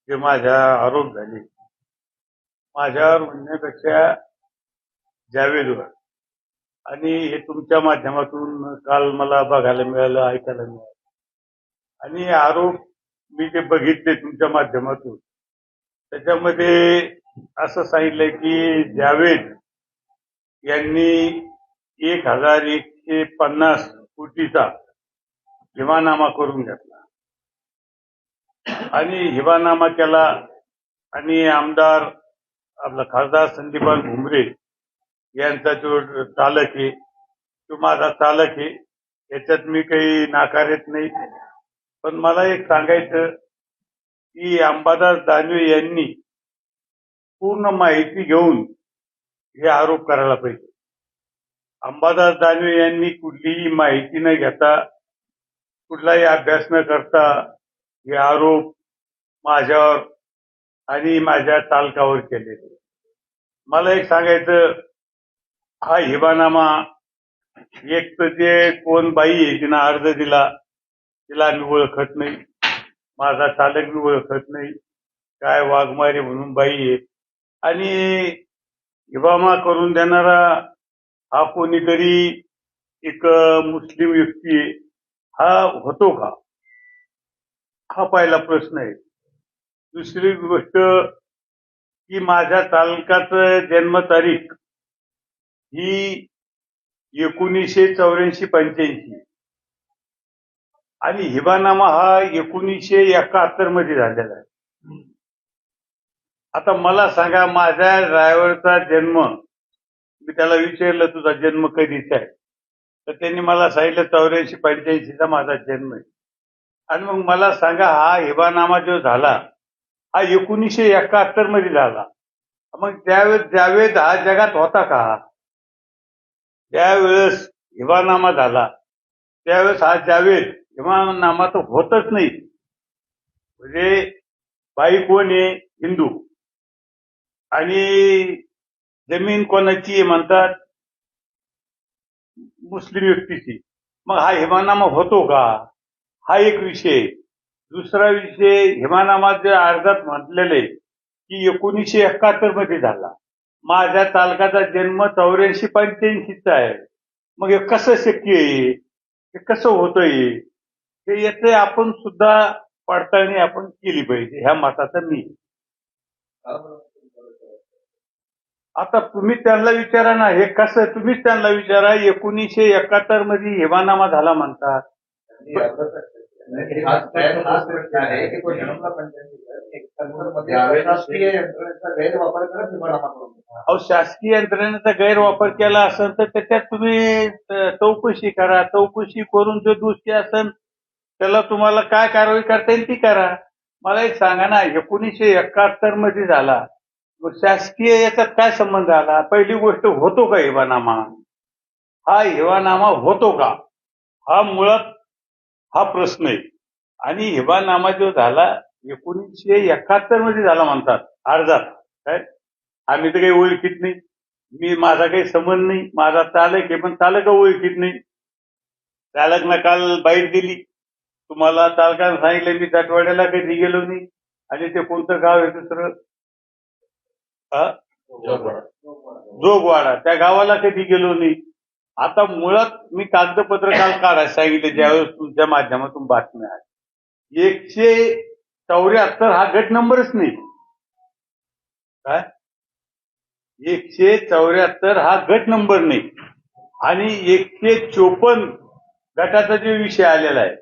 जे माझ्या आरोप झाले माझ्यावर म्हणण्यापेक्षा जावेदवर आणि हे तुमच्या माध्यमातून काल मला बघायला मिळालं, ऐकायला मिळालं आणि हे आरोप मी जे बघितले तुमच्या माध्यमातून त्याच्यामध्ये असं सांगितलंय की जावेद यांनी 1150 कोटीचा हिवानामा करून घेतला आणि हिवानामा केला आणि आमदार आपला खासदार संदीपान भुमरे यांचा जो चालक आहे तो माझा चालक आहे, याच्यात मी काही नाकारत नाही. पण मला एक सांगायचं की अंबादास दानवे यांनी पूर्ण माहिती घेऊन हे आरोप करायला पाहिजे. अंबादास दानवे यांनी कुठलीही माहिती न घेता कुठलाही अभ्यास न करता हे आरोप माझ्यावर आणि माझ्या चालकावर केलेले. मला एक सांगायचं, हा हिबानामा एक तर जे कोण बाई आहे तिनं अर्ज दिला तिला मी ओळखत नाही, माझा चालक मी ओळखत नाही, काय वाघमारे म्हणून बाई आहे आणि हिबामा करून देणारा हा कोणीतरी एक मुस्लिम व्यक्ती आहे, हा होतो का? हा पहिला प्रश्न आहे. दुसरी गोष्ट की माझ्या चालकाचं जन्मतारीख ही 1984-85 आणि हिबानामा हा 1971 मध्ये झालेला आहे. आता मला सांगा, माझ्या ड्रायव्हरचा जन्म, मी त्याला विचारलं तुझा जन्म कधीचा आहे, तर त्यांनी मला सांगितलं 84-85 माझा जन्म आहे. आणि मग मला सांगा, हा हिबानामा जो झाला हा 1971 मध्ये झाला. मग त्यावेळेस जावेद हा जगात होता का? त्यावेळेस हिबानामा झाला त्यावेळेस हा जावेद हिबानामा तर होतच नाही. म्हणजे बाई कोण आहे? हिंदू. आणि जमीन कोणाची आहे म्हणतात? मुस्लिम व्यक्तीची. मग हा हिबानामा होतो का? हा एक विषय. दुसरा विषय, हिबानामा जे अर्जात म्हटलेले की 1971 मध्ये झाला. माझ्या चालकाचा जन्म 84-85 आहे. मग हे कसं शक्य आहे? हे कसं होतंय? हे याचे आपण सुद्धा पडताळणी आपण केली पाहिजे, ह्या मताचा मी. आता तुम्ही त्यांना विचारा ना, हे कसं, तुम्हीच त्यांना विचारा. 1971 मध्ये हिबानामा झाला म्हणतात. अहो, शासकीय यंत्रणेचा गैरवापर केला असेल तर त्याच्यात तुम्ही चौकशी करा. चौकशी करून जो दोषी असेल त्याला तुम्हाला काय कारवाई करता येईल ती करा. मला एक सांगा ना, 1971 मध्ये झाला, मग शासकीय याच्यात काय संबंध आला? पहिली गोष्ट, होतो का हिबानामा? हा हिबानामा होतो का? हा मुळात हा प्रश्न आहे. आणि हिबानामा जो झाला 1971 मध्ये झाला म्हणतात अर्जात. काय आम्ही तर काही ओळखीत नाही, मी माझा काही संबंध नाही, माझा चालक आहे पण चालक ओळखीत नाही. चालकनं काल बाईट दिली, तुम्हाला चालकानं सांगितलं मी जाटवाड्याला कधी गेलो नाही. आणि ते कोणतं गाव आहे दुसरं, जोगवाडा, त्या गावाला कधी गेलो नाही. आता मुळात मी कागदपत्र काल काढायला सांगितले ज्यावेळेस तुमच्या माध्यमातून बातम्या आहे. 174 हा गट नंबरच नाही. काय 174 हा गट नंबर नाही. आणि 154 गटाचा जो विषय आलेला आहे,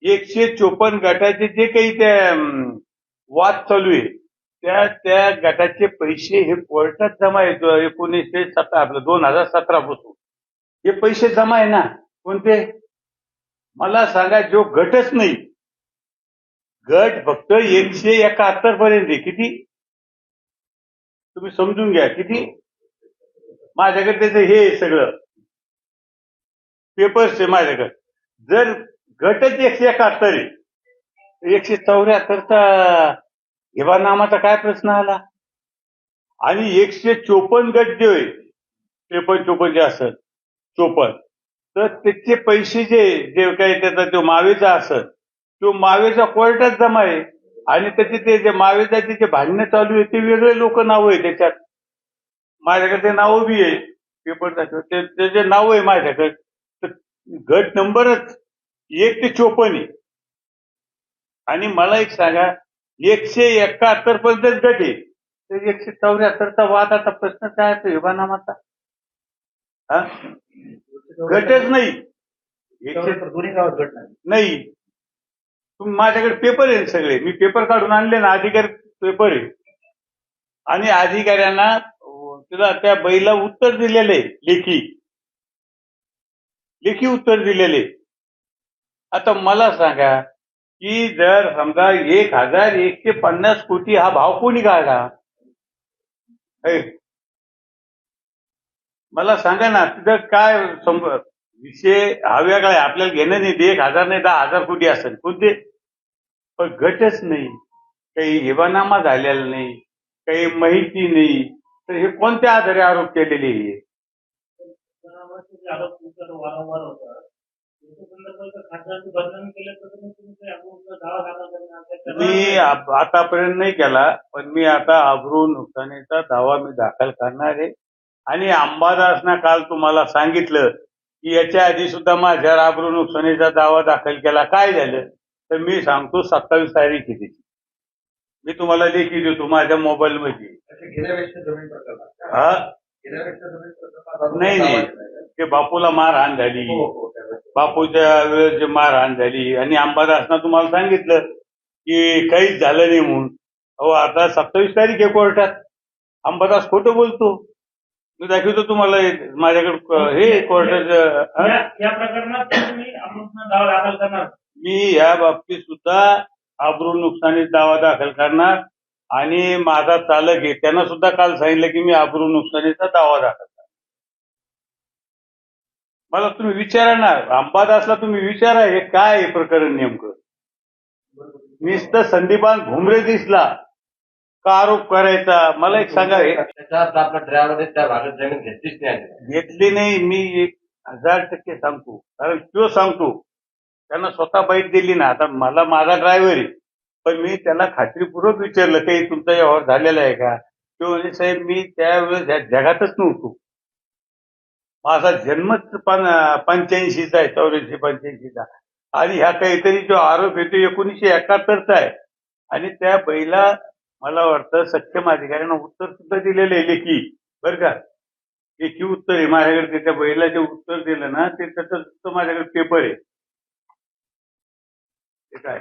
154 गटाचे जे काही त्या वाद चालू आहे, त्या गटाचे पैसे हे कोर्टात जमा आहे. 2017 पासून हे पैसे जमा आहे ना. कोणते? मला सांगा, जो गटच नाही, गट फक्त 171 पर्यंत आहे. किती तुम्ही समजून घ्या, किती. माझ्याकडे त्याचं हे सगळं पेपर्स आहे माझ्याकडे. जर गटच 171 आहे, 174चा हिबानामाचा काय प्रश्न आला? आणि 154 गट जे आहे, 53-54 जे असत 54, तर त्याचे पैसे जे काही त्याचा जो मावेचा असत, तो मावेचा कोर्टात जमा आहे. आणि त्याचे ते जे महाविद्यालयाचे जे भांडणं चालू आहे ते वेगळे लोक नाव आहे त्याच्यात. माझ्याकडे ते नाव बी आहे पेपर त्याचे नाव आहे माझ्याकडे. तर गट नंबरच 1 ते 54 आहे. आणि मला एक सांगा, 171 पर्यंतच गट आहे, तर 174चा वाद आता प्रश्न काय आहे विभानामाचा? हा, गटच नाही. दोन्ही गावात गट नाही. नाही, तुम्ही माझ्याकडे पेपर आहे सगळे, मी पेपर काढून आणले ना, अधिकारी पेपर आहे. आणि अधिकाऱ्यांना तिला त्या बाईला उत्तर दिलेले, लेखी उत्तर दिलेले. आता मला सांगा की जर समजा 1150 कोटी हा भाव कोणी काढला? मला सांगा ना, तिथं काय विषय हा वेगळा आहे, आपल्याला घेणं नाही. 1000 नाही 10,000 कोटी असेल कोणते, पण गटच नाही, काही हिबानामा झालेला नाही, काही माहिती नाही. तर हे कोणत्या आधारे आरोप केलेले आहे? वारंवार होता मी आतापर्यंत नाही केला, पण मी आता अब्रू नुकसानीचा दावा मी दाखल करणार आहे. आणि अंबादासना काल तुम्हाला सांगितलं की याच्या आधी सुद्धा माझ्यावर अब्रू नुकसानीचा दावा दाखल केला. काय झालं तर मी सांगतो, 27 तारीख आहे त्याची. मी तुम्हाला लेखी देतो माझ्या मोबाईल मध्ये. हा, नाही, ते बापूला मारहाण झाली, बापूच्या वेळेस जे मारहाण झाली, आणि अंबादासना तुम्हाला सांगितलं की काहीच झालं नाही म्हणून. अहो आता 27 तारीख आहे कोर्टात. अंबादास खोटं बोलतो. मी दाखवतो तुम्हाला माझ्याकडे हे कोर्टाचं. या प्रकरणात तुम्ही दावा दाखल करणार? मी या बाबतीत सुद्धा अब्रू नुकसानीचा दावा दाखल करणार. आणि माझा चालक आहे त्यांना सुद्धा काल सांगितलं की मी अब्रू नुकसानीचा दावा दाखल करणार. मला तुम्ही विचारा ना, अंबादासला तुम्ही विचारा हे काय आहे प्रकरण नेमकं. नुसतं संदीपान भुमरे दिसला का आरोप करायचा? मला एक सांगा, आपला ड्रायव्हर त्या भागात जमीन घेतलीच नाही. घेतली नाही. मी 1000% सांगतो, कारण तो सांगतो त्यांना स्वतः बाईट दिली ना. आता मला माझा ड्रायव्हर आहे, पण मी त्याला खात्रीपूर्वक विचारलं काही तुमचा व्यवहार झालेला आहे का? तो म्हणजे साहेब मी त्यावेळेस या जगातच नव्हतो. माझा जन्मच 85चा आहे, 84-85चा. आणि ह्या काहीतरी जो आरोप येतो 1971चा आहे. आणि त्या बैला मला वाटतं सक्षम अधिकाऱ्यांना उत्तर सुद्धा दिलेलं आहे लेखी, बरं का. लेखी उत्तर आहे माझ्याकडे. त्या बैला जे उत्तर दिलं ना ते त्याचं माझ्याकडे पेपर आहे. ते काय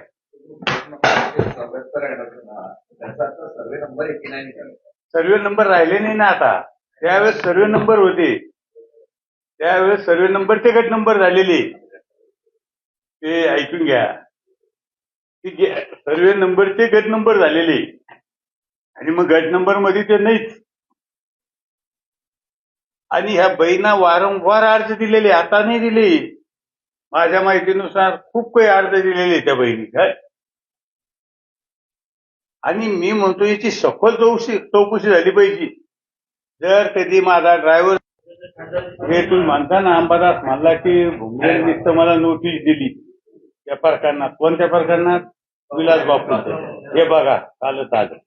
सर्वे नंबर राहिले नाही ना आता. त्यावेळेस सर्वे नंबर होते, त्यावेळेस सर्वे नंबरचे गट नंबर झालेले. ते ऐकून घ्या, सर्वे नंबरचे गट नंबर झालेले, आणि मग गट नंबर मध्ये ते नाहीच. आणि ह्या बहिणा वारंवार अर्ज दिलेले, आता नाही दिले. माझ्या माहितीनुसार खूप काही अर्ज दिलेले त्या बहिणी काय. आणि मी म्हणतो याची सखोल चौकशी झाली पाहिजे. जर कधी माझा ड्रायव्हर हे तुम्ही म्हणता ना, अंबादास म्हणला की भुमरेंनी मला नोटीस दिली त्या प्रकरणात. कोणत्या प्रकरणात? विलास बापू. हे बघा कालच आलं.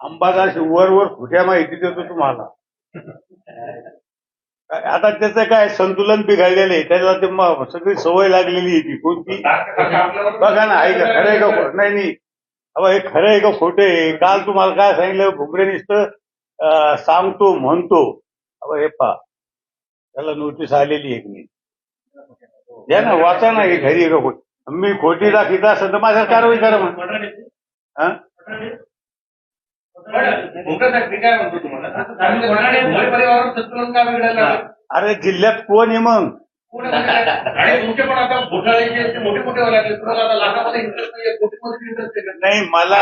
अंबादास वर खोट्या माहिती देतो तुम्हाला. आता त्याचं काय संतुलन बिघडलेलं आहे, त्याला ते सगळी सवय लागलेली आहे ती कोणती. बघा ना, आहे का खरं आहे का? नाही, अहो हे खरं आहे का खोटं आहे? काल तुम्हाला काय सांगितलं, भुमरे नुसतं सांगतो म्हणतो. अहो हे पहा, त्याला नोटीस आलेली आहे की नाही, द्या ना, वाचा ना, हे घरी आहे का खोट. मी खोटी दाखवत असेल तर माझ्यावर कारवाई करा मग. अरे जिल्ह्यात कोण आहे मग? नाही मला,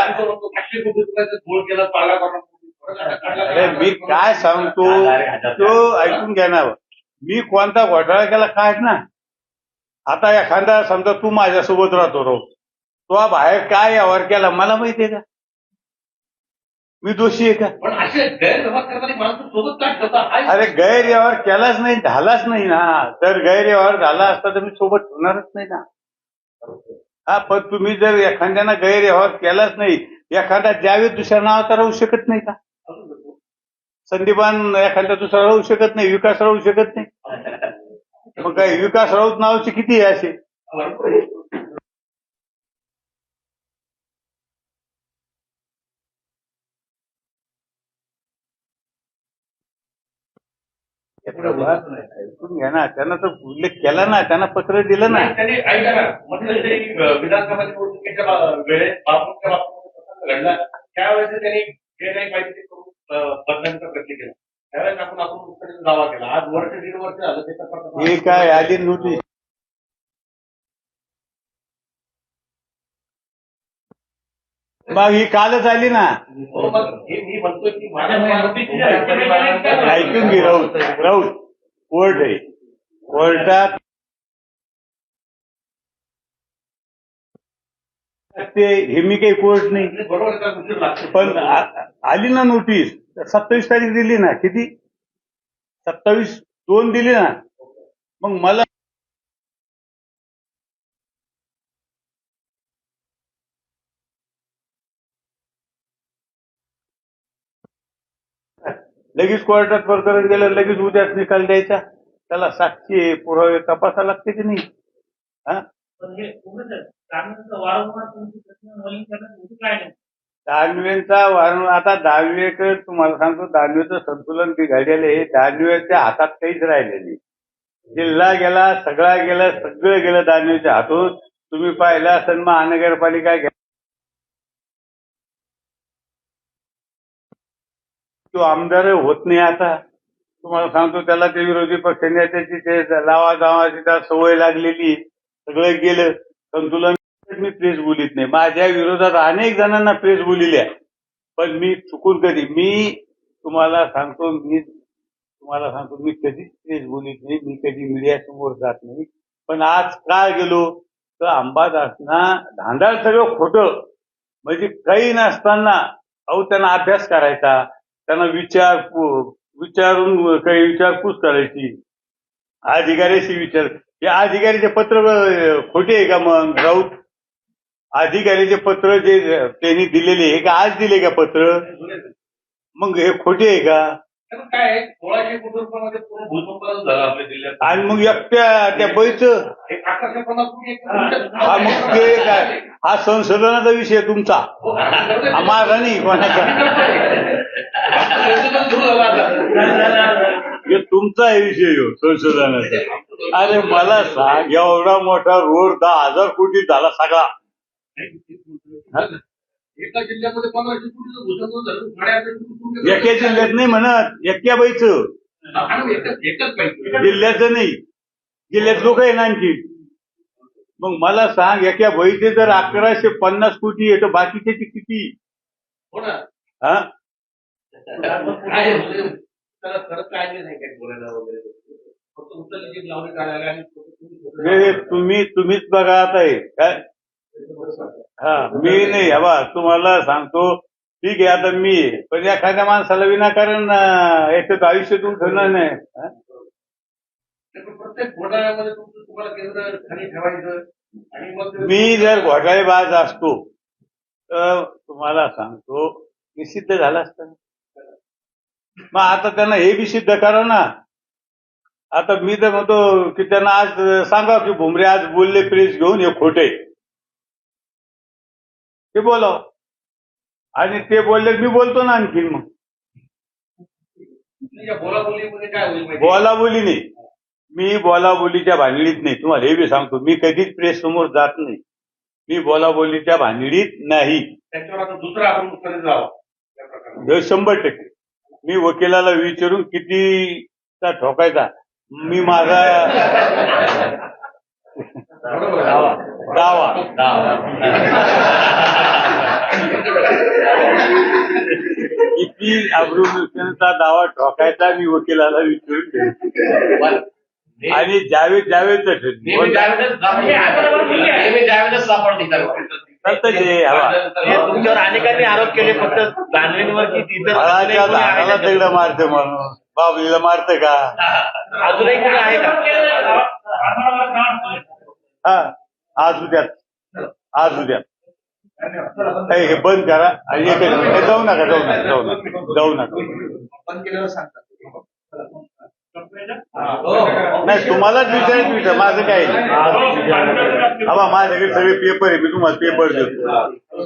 अरे मी काय सांगतो तो ऐकून घ्या ना. मी कोणता घोटाळा केला काय ना. आता एखादा समजा तू माझ्यासोबत राहतो रोज, तो बाहेर काय व्यवहार केला मला माहितीये का? मी दोषी आहे का? पण असे गैरव्यवहार करणारी माणसं सोबत काय ठेवतात? अरे गैरव्यवहार केलाच नाही, झालाच नाही ना. जर गैरव्यवहार झाला असता तर मी सोबत ठेवणारच नाही ना. हा, पण तुम्ही जर एखाद्यानं गैरव्यवहार केलाच नाही, एखादा जावेद दुसऱ्या नावाचा राहू शकत नाही का? संदीपान एखादा दुसरा राहू शकत नाही, विकास राहू शकत नाही. मग काय विकास राऊत नावाचे किती आहे असे? ऐकून घ्या ना, त्यांना तर उल्लेख केला ना, त्यांना पत्र दिलं ना. त्यांनी ऐका ना, म्हटलं ते विधानसभा निवडणुकीच्या वेळेस बापूंच्या बाबतीत प्रसंग घडला, त्यावेळेस त्यांनी जे काही माहिती करून बदलांचा प्रयत्न केला, त्यावेळेस आपण मुख्यमंत्री दावा केला. आज वर्ष 1.5 वर्ष झालं त्याचा हे काय आली नोटीस? मग ही कालच आली ना. हो, मग हे मी म्हणतोय की माझ्या ऐकून घे राऊत, राऊत कोर्ट आहे, कोर्टात ते हे मी काही कोर्ट नाही, बरोबर पण आली ना नोटीस. 27 तारीख दिली ना, किती 27/2 दिली ना. मग मला लगेच कोर्टात प्रकरण गेलं, लगेच उद्याच निकाल द्यायचा. त्याला साक्षी पुरावे तपासा लागते की नाही? हा, दानवेंचा वारंवार आता दानवेकर तुम्हाला सांगतो, दानवेचं संतुलन बिघडलेलं आहे. दानवेच्या हातात काहीच राहिलं नाही. जिल्हा गेला, सगळा गेला, सगळं गेलं दानवेच्या हातून. तुम्ही पाहिलं असेल महानगरपालिका तो आमदार होत नाही. आता तुम्हाला सांगतो, त्याला ते विरोधी पक्ष नेत्याची ते लावा जावाची त्या सवय लागलेली, सगळं गेलं संतुलन. मी प्रेस बोलीत नाही, माझ्या विरोधात अनेक जणांना प्रेस बोलिल्या, पण मी चुकून कधी मी कधीच प्रेस बोलीत नाही, मी कधी मीडिया समोर जात नाही. पण आज काय गेलो तर अंबादासना धांदाळ सगळं खोटं, म्हणजे काही नसताना त्यांना अभ्यास करायचा, त्यांना विचारून काही विचारपूस करायची, अधिकाऱ्याशी विचार. हे अधिकारीचे पत्र खोटे आहे का? मग राऊत अधिकारीचे पत्र जे त्यांनी दिलेले आहे का आज दिले का पत्र? मग हे खोटे आहे का? काय 1600 कोटी रुपयामध्ये पूर्ण भूसंपादन झालं आपल्या जिल्ह्यात, आणि मग एकट्या त्या बैचं 1850 कोटी. हा, मग ते काय हा संशोधनाचा विषय तुमचा, माझा नाही कोणाचा. हे तुमचा विषय हो संशोधनाचा. अरे मला सांग, एवढा मोठा रोड 10,000 कोटी झाला सगळा. एका जिल्ह्यामध्ये 1500 कोटीचं भूसंपादन झालं, 8,500 एका जिल्ह्यात नाही म्हणत, एक्या बाईचं, एकच पाहिजे जिल्ह्याचं नाही. जिल्ह्यात लोक आहे ना आणखी. मग मला सांग, एका बाईचे जर 1150 कोटी आहे तर बाकीचे किती? हो ना. हा, काय त्याला खरंच काय नाही काय बोलायला वगैरे, फक्त उत्तर लावणे काढायला आणि तुम्हीच बघा आता हे काय. हा, मी नाही. हवा तुम्हाला सांगतो, ठीक आहे आता मी, पण एखाद्या माणसाला विनाकारण याच्यात आयुष्यात उठवणार नाही. प्रत्येक घोटाळ्यामध्ये तुम्हाला केंद्र खाली ठेवायचं, आणि मग मी जर घोटाळेबाज असतो तर तुम्हाला सांगतो मी सिद्ध झाला असतं. मग आता त्यांना हे बी सिद्ध करा ना. आता मी तर म्हणतो की त्यांना आज सांगा की भुमरे आज बोलले प्रेस घेऊन हे खोटे, ते बोलाव. आणि ते बोलले मी बोलतो ना आणखीन. मग बोलाबोलीमध्ये काय होईल? बोलाबोली नाही, मी बोलाबोलीच्या भानगडीत नाही. तुम्हाला हे बी सांगतो, मी कधीच प्रेस समोर जात नाही. मी बोलाबोलीच्या भानगडीत नाही. त्याच्यावर आता दुसरा आपण उत्तर जावं. 100%. मी वकिलाला विचारून कितीचा ठोकायचा, मी माझा दावा किती अब्रू नुकसानीचा दावा ठोकायचा मी वकिलाला विचारून. आणि जावेदच तुमच्यावर अनेकांनी आरोप केले, फक्त दानवेंवर की दगड मारते म्हणून बाबलीला मारतं का? अजूनही कोणी आहे का? हा, आज उद्यात आज उद्या काही हे बंद करा आणि जाऊ नका बंद केल्यावर सांगतात. नाही तुम्हालाच विचार माझं काय नाही. बाबा माझ्याकडे सगळे पेपर आहे, मी तुम्हाला पेपर देतो.